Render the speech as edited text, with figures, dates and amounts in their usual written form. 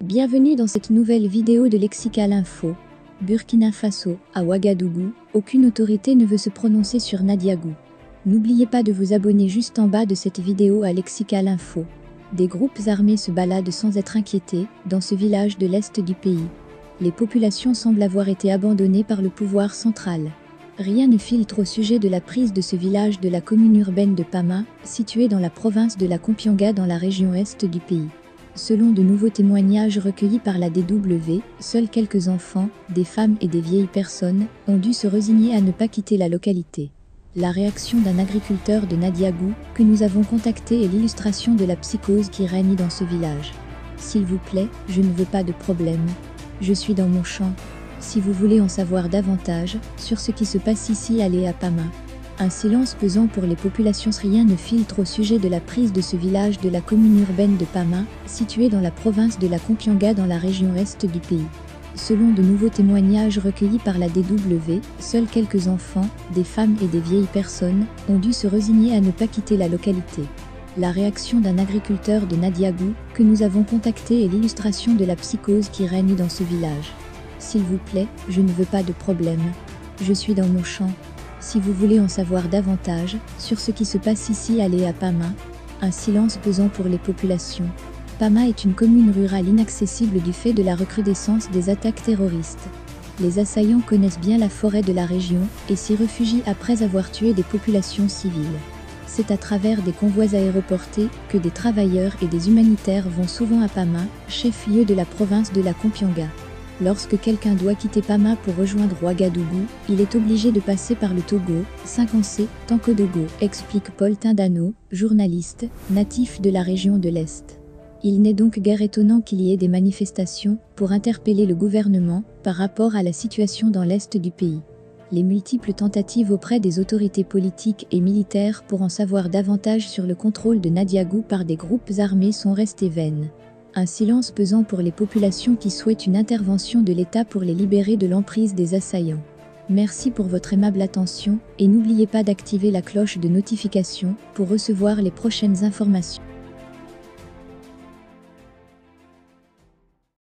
Bienvenue dans cette nouvelle vidéo de Lexical Info. Burkina Faso, à Ouagadougou, aucune autorité ne veut se prononcer sur Nadiagou. N'oubliez pas de vous abonner juste en bas de cette vidéo à Lexical Info. Des groupes armés se baladent sans être inquiétés dans ce village de l'est du pays. Les populations semblent avoir été abandonnées par le pouvoir central. Rien ne filtre au sujet de la prise de ce village de la commune urbaine de Pama, située dans la province de la Kompianga dans la région est du pays. Selon de nouveaux témoignages recueillis par la DW, seuls quelques enfants, des femmes et des vieilles personnes ont dû se résigner à ne pas quitter la localité. La réaction d'un agriculteur de Nadiagou, que nous avons contacté, est l'illustration de la psychose qui règne dans ce village. S'il vous plaît, je ne veux pas de problème. Je suis dans mon champ. Si vous voulez en savoir davantage sur ce qui se passe ici, allez à Pama. Un silence pesant pour les populations. Rien ne filtre au sujet de la prise de ce village de la commune urbaine de Pama, située dans la province de la Kompianga dans la région est du pays. Selon de nouveaux témoignages recueillis par la DW, seuls quelques enfants, des femmes et des vieilles personnes ont dû se résigner à ne pas quitter la localité. La réaction d'un agriculteur de Nadiagou, que nous avons contacté, est l'illustration de la psychose qui règne dans ce village. S'il vous plaît, je ne veux pas de problème. Je suis dans mon champ. Si vous voulez en savoir davantage sur ce qui se passe ici, allez à Pama. Un silence pesant pour les populations. Pama est une commune rurale inaccessible du fait de la recrudescence des attaques terroristes. Les assaillants connaissent bien la forêt de la région et s'y réfugient après avoir tué des populations civiles. C'est à travers des convois aéroportés que des travailleurs et des humanitaires vont souvent à Pama, chef-lieu de la province de la Kompianga. Lorsque quelqu'un doit quitter Pama pour rejoindre Ouagadougou, il est obligé de passer par le Togo, Cinquancé, Tankodogo, explique Paul Tindano, journaliste, natif de la région de l'Est. Il n'est donc guère étonnant qu'il y ait des manifestations pour interpeller le gouvernement par rapport à la situation dans l'Est du pays. Les multiples tentatives auprès des autorités politiques et militaires pour en savoir davantage sur le contrôle de Nadiagou par des groupes armés sont restées vaines. Un silence pesant pour les populations qui souhaitent une intervention de l'État pour les libérer de l'emprise des assaillants. Merci pour votre aimable attention et n'oubliez pas d'activer la cloche de notification pour recevoir les prochaines informations.